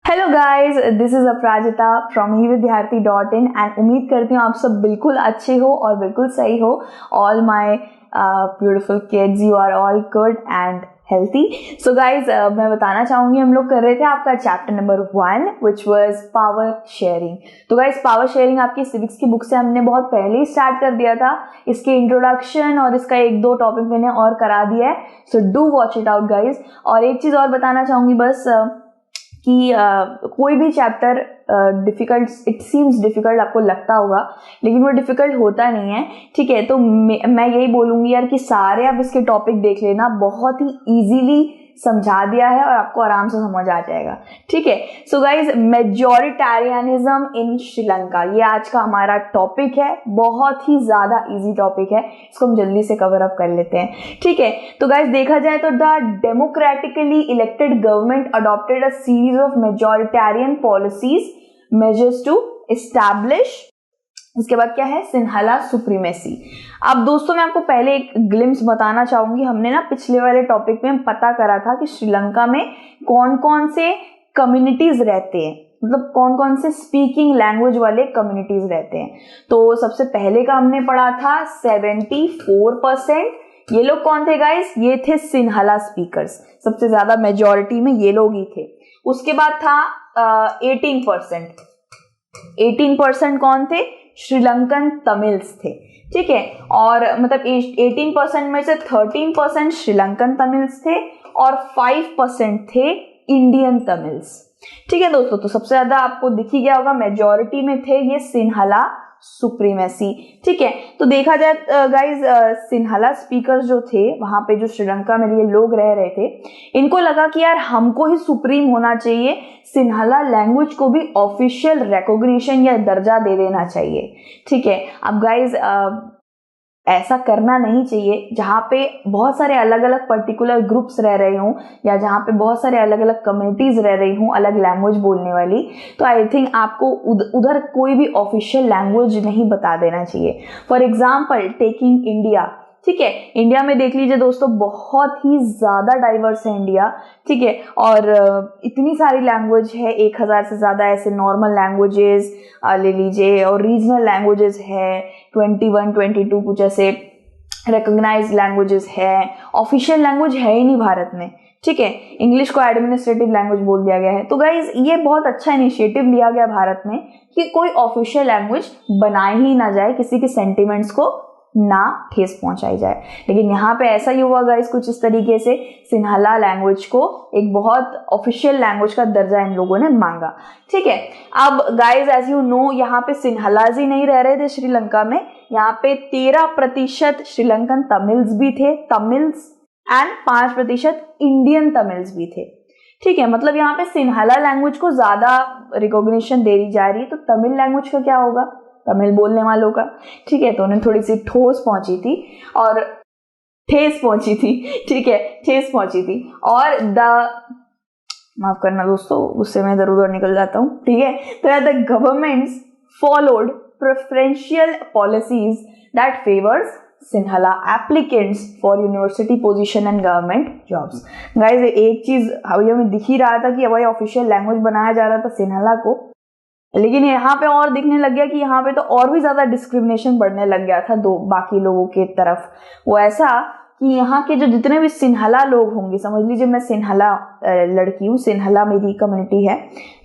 Hello guys, this is Aparajita from evidyarthi.in and उम्मीद करती हूँ आप सब बिल्कुल अच्छे हो और बिल्कुल सही हो। All my beautiful kids, you are all good and healthy. So guys, मैं बताना चाहूंगी, हम लोग कर रहे थे आपका chapter number 1 which was power sharing. तो गाइज, पावर शेयरिंग आपकी सिविक्स की बुक से हमने बहुत पहले ही स्टार्ट कर दिया था। इसके इंट्रोडक्शन और इसका एक दो टॉपिक मैंने और करा दिया है, so do watch it out guys. और एक चीज और बताना चाहूंगी बस, कि कोई भी chapter difficult, it seems difficult आपको लगता होगा, लेकिन वो डिफिकल्ट होता नहीं है। ठीक है, तो मैं यही बोलूंगी यार कि सारे आप इसके टॉपिक देख लेना, बहुत ही इजीली समझा दिया है और आपको आराम से समझ आ जाएगा। ठीक है, सो गाइज, मेजॉरिटेरियनिज्म इन श्रीलंका, ये आज का हमारा टॉपिक है। बहुत ही ज्यादा इजी टॉपिक है, इसको हम जल्दी से कवर अप कर लेते हैं। ठीक है, तो गाइज देखा जाए तो the democratically elected government adopted a series of majoritarian policies measures to establish, इसके बाद क्या है, सिन्हाला सुप्रीमेसी। अब दोस्तों, मैं आपको पहले एक ग्लिम्स बताना चाहूंगी। हमने ना पिछले वाले टॉपिक में पता करा था कि श्रीलंका में कौन कौन से कम्युनिटीज रहते हैं, मतलब कौन कौन से स्पीकिंग लैंग्वेज वाले कम्युनिटीज रहते हैं। तो सबसे पहले का हमने पढ़ा था 74%। ये लोग कौन थे गाइस? ये थे सिन्हाला स्पीकर्स, सबसे ज्यादा मेजॉरिटी में ये लोग ही थे। उसके बाद था 18%। 18% कौन थे? श्रीलंकन तमिल्स थे। ठीक है, और मतलब 18% में से 13% श्रीलंकन तमिल्स थे और 5% थे इंडियन तमिल्स। ठीक है दोस्तों, तो सबसे ज्यादा आपको दिख ही गया होगा, मेजॉरिटी में थे ये सिन्हाला सुप्रीमेसी। ठीक है, तो देखा जाए गाइज, सिन्हाला स्पीकर्स जो थे वहां पे, जो श्रीलंका में ये लोग रह रहे थे, इनको लगा कि यार हमको ही सुप्रीम होना चाहिए, सिन्हाला लैंग्वेज को भी ऑफिशियल रिकॉग्निशन या दर्जा दे देना चाहिए। ठीक है, अब गाइज ऐसा करना नहीं चाहिए। जहाँ पे बहुत सारे अलग अलग पर्टिकुलर ग्रुप्स रह रहे हों, या जहाँ पे बहुत सारे अलग अलग कम्युनिटीज रह रही हों अलग लैंग्वेज बोलने वाली, तो आई थिंक आपको उधर कोई भी ऑफिशियल लैंग्वेज नहीं बता देना चाहिए। For example taking India. ठीक है, इंडिया में देख लीजिए दोस्तों, बहुत ही ज्यादा डाइवर्स है इंडिया। ठीक है, और इतनी सारी लैंग्वेज है, 1000 से ज्यादा ऐसे नॉर्मल लैंग्वेजेस ले लीजिए, और रीजनल लैंग्वेजेस है 21, 22 कुछ ऐसे रिकॉग्नाइज्ड लैंग्वेजेस है। ऑफिशियल लैंग्वेज है ही नहीं भारत में। ठीक है, इंग्लिश को एडमिनिस्ट्रेटिव लैंग्वेज बोल दिया गया है। तो गाइज, ये बहुत अच्छा इनिशिएटिव लिया गया भारत में कि कोई ऑफिशियल लैंग्वेज बनाई ही ना जाए, किसी के सेंटिमेंट्स को ना ठेस पहुंचाई जाए। लेकिन यहाँ पे ऐसा ही हुआ गाइस, कुछ इस तरीके से सिन्हाला लैंग्वेज को एक बहुत ऑफिशियल लैंग्वेज का दर्जा इन लोगों ने मांगा। ठीक है, अब गाइस एज यू नो, यहाँ पे सिन्हालाज ही नहीं रह रहे थे श्रीलंका में, यहाँ पे 13% श्रीलंकन तमिल्स भी थे, तमिल्स, एंड 5% इंडियन तमिल्स भी थे। ठीक है, मतलब यहाँ पे सिन्हाला लैंग्वेज को ज्यादा रिकॉग्निशन दे दी जा रही है, तो तमिल लैंग्वेज का क्या होगा, तमिल बोलने वालों का। ठीक है, तो उन्हें थोड़ी सी ठोस पहुंची थी और ठेस पहुंची थी। ठीक है, ठेस पहुंची थी। और माफ करना दोस्तों, उससे मैं इधर उधर निकल जाता हूँ। ठीक है, तो the governments followed preferential policies that favours Sinhala applicants for university position and government jobs. Guys, एक चीज हमें दिख ही रहा था कि भाई ऑफिशियल लैंग्वेज बनाया जा रहा था सिन्हाला को, लेकिन यहाँ पे और दिखने लग गया कि यहाँ पे तो और भी ज्यादा डिस्क्रिमिनेशन बढ़ने लग गया था दो बाकी लोगों के तरफ। वो ऐसा कि यहाँ के जो जितने भी सिन्हाला लोग होंगे, समझ लीजिए मैं सिन्हाला लड़की हूँ, सिन्हाला मेरी कम्युनिटी है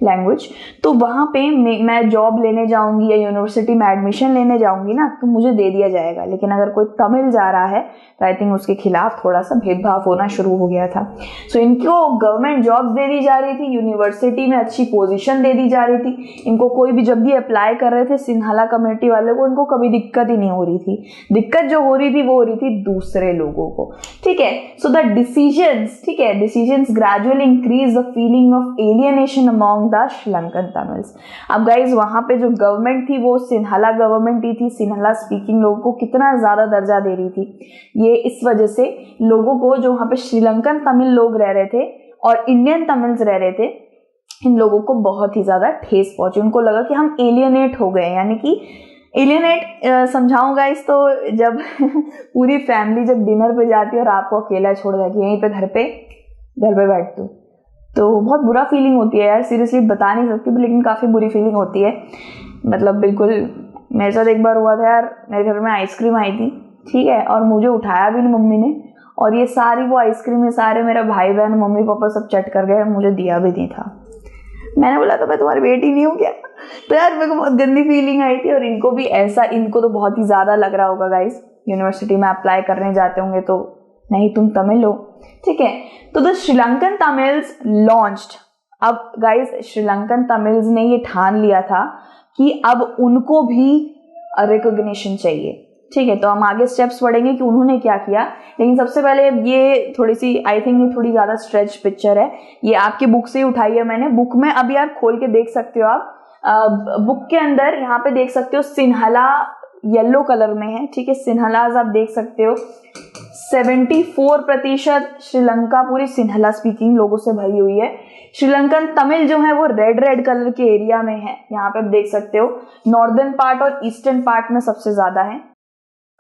लैंग्वेज, तो वहाँ पे मैं जॉब लेने जाऊंगी या यूनिवर्सिटी में एडमिशन लेने जाऊंगी ना, तो मुझे दे दिया जाएगा। लेकिन अगर कोई तमिल जा रहा है तो आई थिंक उसके खिलाफ थोड़ा सा भेदभाव होना शुरू हो गया था। सो इनको गवर्नमेंट जॉब्स दे दी जा रही थी, यूनिवर्सिटी में अच्छी पोजिशन दे दी जा रही थी। इनको कोई भी जब भी अप्लाई कर रहे थे सिन्हाला कम्युनिटी वाले को, इनको कभी दिक्कत ही नहीं हो रही थी। दिक्कत जो हो रही थी वो हो रही थी दूसरे लोगों को। ठीक है, सो द डिसीजंस, ठीक है, decisions gradually increase the feeling of alienation among the Sri Lankan Tamils. अब गाइज, वहां पे जो गवर्नमेंट थी वो सिन्हाला गवर्नमेंट ही थी, सिन्हाला स्पीकिंग लोगों को कितना ज्यादा दर्जा दे रही थी। ये इस वजह से लोगों को, जो वहां पे श्रीलंकन तमिल लोग रह रहे थे और इंडियन तमिल्स रह रहे थे, इन लोगों को बहुत ही ज्यादा ठेस पहुंची। उनको लगा कि हम एलियनेट हो गए, यानी कि एलियनेट समझाऊंगा इस, तो जब पूरी फैमिली जब डिनर पे जाती है और आपको अकेला छोड़ जाती है, यहीं पे घर पे बैठ तू, तो बहुत बुरा फीलिंग होती है यार, सीरियसली बता नहीं सकती, लेकिन काफ़ी बुरी फीलिंग होती है। मतलब बिल्कुल मेरे साथ एक बार हुआ था यार, मेरे घर में आइसक्रीम आई थी, ठीक है, और मुझे उठाया भी नहीं मम्मी ने, और ये सारी वो आइसक्रीम है सारे मेरे भाई बहन मम्मी पापा सब चट कर गए, मुझे दिया भी नहीं था। मैंने बोला था मैं तुम्हारी बेटी नहीं हूँ क्या? तो यार मेरे को बहुत गंदी फीलिंग आई थी। और इनको भी ऐसा, इनको तो बहुत ही ज़्यादा लग रहा होगा गाइस, यूनिवर्सिटी में अप्लाई करने जाते होंगे तो नहीं तुम तमिल हो, ठीक है। तो द श्रीलंकन तमिल्स लॉन्च्ड। अब गाइस श्रीलंकन तमिल्स ने ये ठान लिया था कि अब उनको भी रिकॉग्निशन चाहिए, ठीक है। तो हम आगे स्टेप्स पढ़ेंगे कि उन्होंने क्या किया, लेकिन सबसे पहले ये थोड़ी सी, आई थिंक ये थोड़ी ज़्यादा स्ट्रेच पिक्चर है, ये आपकी बुक से ही उठाई है मैंने। बुक में अभी यार खोल के देख सकते हो आप, बुक के अंदर यहाँ पे देख सकते हो सिन्हला येलो कलर में है, ठीक है। सिन्हलाज आप देख सकते हो 74% श्रीलंका पूरी सिन्हला स्पीकिंग लोगों से भरी हुई है। श्रीलंकन तमिल जो है वो रेड कलर के एरिया में है, यहाँ पे आप देख सकते हो। नॉर्दर्न पार्ट और ईस्टर्न पार्ट में सबसे ज्यादा है।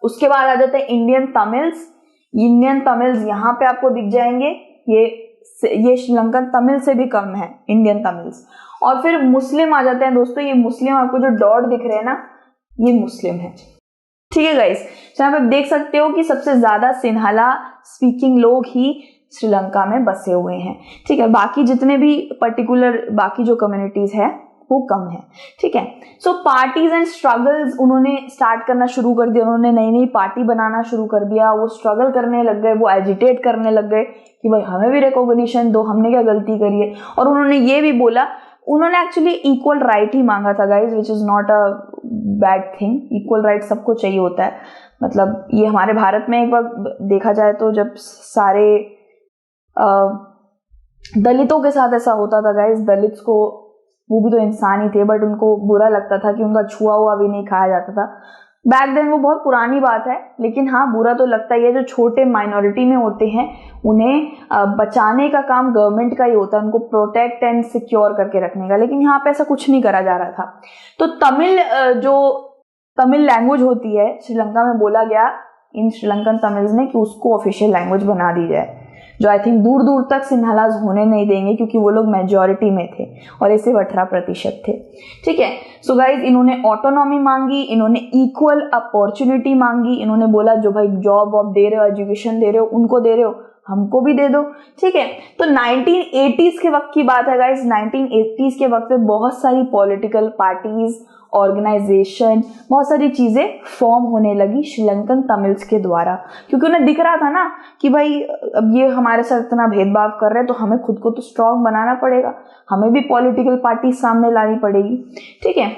उसके बाद आ जाते हैं इंडियन तमिल्स। इंडियन तमिल्स यहाँ पे आपको दिख जाएंगे, ये श्रीलंकन तमिल से भी कम है इंडियन तमिल्स। और फिर मुस्लिम आ जाते हैं दोस्तों। ये मुस्लिम आपको जो डॉट दिख रहे हैं ना, ये मुस्लिम है, ठीक है गाइस। तो यहाँ पे देख सकते हो कि सबसे ज्यादा सिन्हाला स्पीकिंग लोग ही श्रीलंका में बसे हुए हैं, ठीक है। बाकी जितने भी पर्टिकुलर बाकी जो कम्युनिटीज है वो कम है, ठीक है। सो पार्टीज एंड स्ट्रगल्स उन्होंने स्टार्ट करना शुरू कर दिया, उन्होंने नई नई पार्टी बनाना शुरू कर दिया, वो स्ट्रगल करने लग गए, वो एजिटेट करने लग गए कि भाई हमें भी रिकॉग्निशन दो, हमने क्या गलती करी है। और उन्होंने ये भी बोला, उन्होंने एक्चुअली इक्वल राइट ही मांगा था guys, which is not a bad thing. Equal right सबको चाहिए होता है। मतलब ये हमारे भारत में एक बार देखा जाए तो जब सारे दलितों के साथ ऐसा होता था गाइज, दलित को, वो भी तो इंसान ही थे, बट उनको बुरा लगता था कि उनका छुआ हुआ भी नहीं खाया जाता था। बैक देन वो बहुत पुरानी बात है, लेकिन हाँ बुरा तो लगता ही है। जो छोटे माइनॉरिटी में होते हैं उन्हें बचाने का काम गवर्नमेंट का ही होता है, उनको प्रोटेक्ट एंड सिक्योर करके रखने का, लेकिन यहाँ पे ऐसा कुछ नहीं करा जा रहा था। तो तमिल जो तमिल लैंग्वेज होती है श्रीलंका में, बोला गया इन श्रीलंकन तमिल्स ने कि उसको ऑफिशियल लैंग्वेज बना दी जाए, जो आई थिंक दूर दूर तक सिन्हालाज होने नहीं देंगे क्योंकि वो लोग मेजॉरिटी में थे और ऐसे 18% थे, ठीक है। सो गाइज इन्होंने ऑटोनॉमी मांगी, इन्होंने इक्वल अपॉर्चुनिटी मांगी, इन्होंने बोला जो भाई जॉब वॉब दे रहे हो, एजुकेशन दे रहे हो, उनको दे रहे हो, हमको भी दे दो, ठीक है। तो 1980s के वक्त की बात है गाइज। 1980s के वक्त में बहुत सारी पॉलिटिकल पार्टीज, ऑर्गेनाइजेशन, बहुत सारी चीजें फॉर्म होने लगी श्रीलंकन तमिल्स के द्वारा, क्योंकि उन्हें दिख रहा था ना कि भाई अब ये हमारे साथ इतना भेदभाव कर रहे हैं तो हमें खुद को तो स्ट्रांग बनाना पड़ेगा, हमें भी पॉलिटिकल पार्टी सामने लानी पड़ेगी, ठीक है।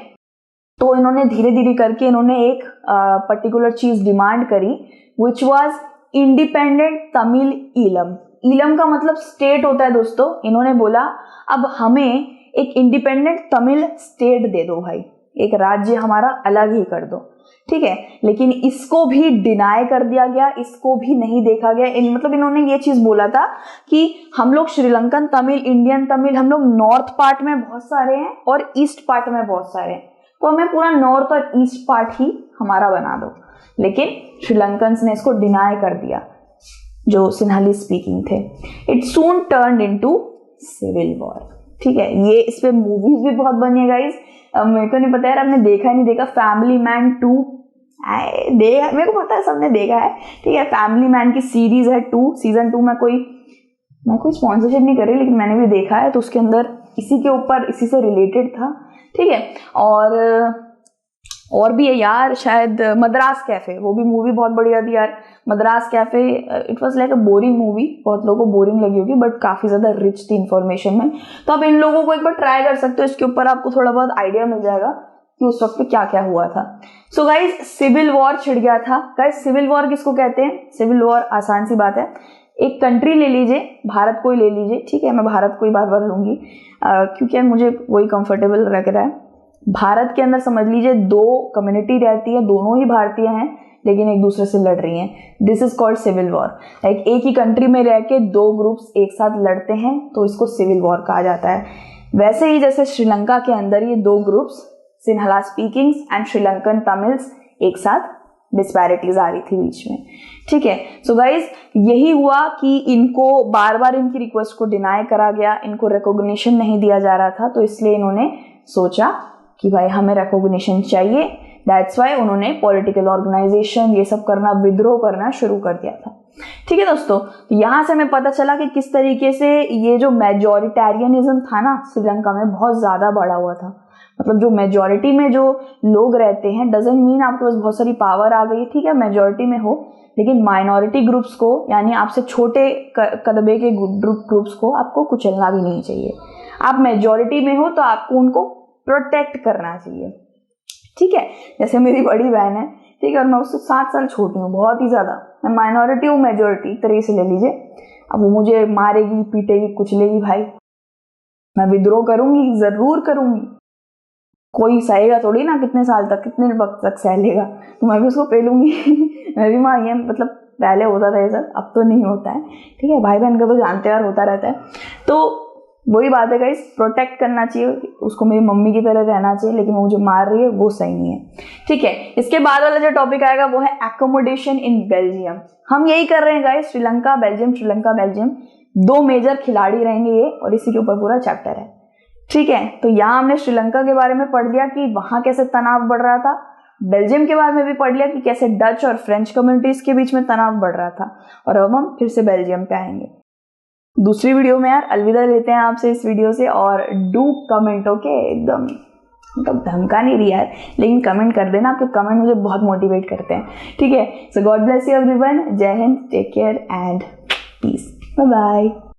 तो इन्होंने धीरे धीरे करके इन्होंने एक पर्टिकुलर चीज डिमांड करी, which was independent Tamil Eelam. Eelam का मतलब स्टेट होता है दोस्तों। इन्होंने बोला अब हमें एक इंडिपेंडेंट तमिल स्टेट दे दो भाई, एक राज्य हमारा अलग ही कर दो, ठीक है। लेकिन इसको भी डिनाई कर दिया गया, इसको भी नहीं देखा गया। मतलब इन्होंने ये चीज बोला था कि हम लोग श्रीलंकन तमिल, इंडियन तमिल, हम लोग नॉर्थ पार्ट में बहुत सारे हैं और ईस्ट पार्ट में बहुत सारे हैं, तो हमें पूरा नॉर्थ और ईस्ट पार्ट ही हमारा बना दो। लेकिन श्रीलंकन्स ने इसको डिनाई कर दिया, जो सिन्हाली स्पीकिंग थे। It soon turned into civil war, ठीक है। ये इस पे मूवीज भी बहुत बनी है गाइस, मेरे को नहीं पता यार आपने देखा ही नहीं देखा। फैमिली मैन 2 मेरे को पता है सबने देखा है, ठीक है। फैमिली मैन की सीरीज है 2, सीजन 2 में मैं कोई स्पॉन्सरशिप नहीं कर रही, लेकिन मैंने भी देखा है। तो उसके अंदर इसी के ऊपर, इसी से रिलेटेड था, ठीक है। और भी है यार, शायद मद्रास कैफे, वो भी मूवी बहुत बढ़िया थी यार। Madras cafe, it was like a boring movie, बहुत लोगों को बोरिंग लगी होगी, बट काफी ज्यादा रिच थी इंफॉर्मेशन में। तो आप इन लोगों को एक बार ट्राई कर सकते हो, इसके ऊपर आपको थोड़ा बहुत आइडिया मिल जाएगा कि उस वक्त पे क्या क्या हुआ था। सो गाइज सिविल वॉर छिड़ गया था। गाइज सिविल वॉर किसको कहते हैं? सिविल वॉर आसान सी बात है, एक कंट्री ले लीजिए, भारत को ही ले लीजिए, ठीक है। मैं भारत को ही बार बार लूंगी क्योंकि मुझे वही कंफर्टेबल लग रहा है। भारत के अंदर समझ लीजिए 2 कम्युनिटी रहती है, दोनों ही भारतीय हैं लेकिन एक दूसरे से लड़ रही हैं। This is called civil war. Like एक ही कंट्री में रह के 2 ग्रुप्स एक साथ लड़ते हैं तो इसको सिविल वॉर कहा जाता है। वैसे ही जैसे श्रीलंका के अंदर ये 2 groups, Sinhala speakings and Sri Lankan Tamils, एक साथ डिस्पैरिटीज आ रही थी बीच में। ठीक है, सो गाइज यही हुआ कि इनको बार बार इनकी रिक्वेस्ट को डिनाई करा गया, इनको रिकॉग्निशन नहीं दिया जा रहा था, तो इसलिए इन्होंने सोचा कि भाई हमें रिकॉग्निशन चाहिए। दैट्स वाई उन्होंने पॉलिटिकल ऑर्गेनाइजेशन ये सब करना, विद्रोह करना शुरू कर दिया था। ठीक है दोस्तों, यहाँ से हमें पता चला कि किस तरीके से ये जो मेजॉरिटेरियनिज्म था ना श्रीलंका में बहुत ज्यादा बढ़ा हुआ था। मतलब जो मेजॉरिटी में जो लोग रहते हैं डजंट मीन आपके पास बहुत सारी पावर आ गई। ठीक है, मेजॉरिटी में हो, लेकिन माइनॉरिटी ग्रुप्स को, यानी आपसे छोटे कदबे के ग्रुप्स को आपको कुचलना भी नहीं चाहिए। आप मेजॉरिटी में हो तो आपको उनको प्रोटेक्ट करना चाहिए। ठीक है, जैसे मेरी बड़ी बहन है, ठीक है, और मैं उससे 7 साल छोटी हूँ, बहुत ही ज्यादा। मैं माइनॉरिटी हूँ, मेजॉरिटी एक तरीके से ले लीजिए। अब वो मुझे मारेगी, पीटेगी, कुचलेगी, भाई मैं विद्रोह करूंगी, जरूर करूंगी। कोई सहेगा थोड़ी ना, कितने साल तक, कितने वक्त तक सह लेगा, तो मैं भी उसको पेलूंगी। मैं भी माँ, ये मतलब पहले होता था ये सब, अब तो नहीं होता है। ठीक है, भाई बहन का तो जानते यार होता रहता है। तो वही बात है गाइस, प्रोटेक्ट करना चाहिए उसको, मेरी मम्मी की तरह रहना चाहिए, लेकिन वो जो मार रही है वो सही नहीं है। ठीक है, इसके बाद वाला जो टॉपिक आएगा वो है एकोमोडेशन इन बेल्जियम। हम यही कर रहे हैं guys, Sri Lanka Belgium, Sri Lanka Belgium, 2 major खिलाड़ी रहेंगे ये, और इसी के ऊपर पूरा चैप्टर है। ठीक है, तो यहाँ हमने श्रीलंका के बारे में पढ़ लिया कि वहां कैसे तनाव बढ़ रहा था, बेल्जियम के बारे में भी पढ़ लिया कि कैसे डच और फ्रेंच कम्युनिटीज के बीच में तनाव बढ़ रहा था, और अब हम फिर से बेल्जियम पे आएंगे दूसरी वीडियो में। यार अलविदा लेते हैं आपसे इस वीडियो से, और डू कमेंट, ओके, एकदम मतलब धमका नहीं दिया है, लेकिन कमेंट कर देना, आपके कमेंट मुझे बहुत मोटिवेट करते हैं। ठीक है, so God bless you everyone, जय हिंद, take care and peace, bye bye.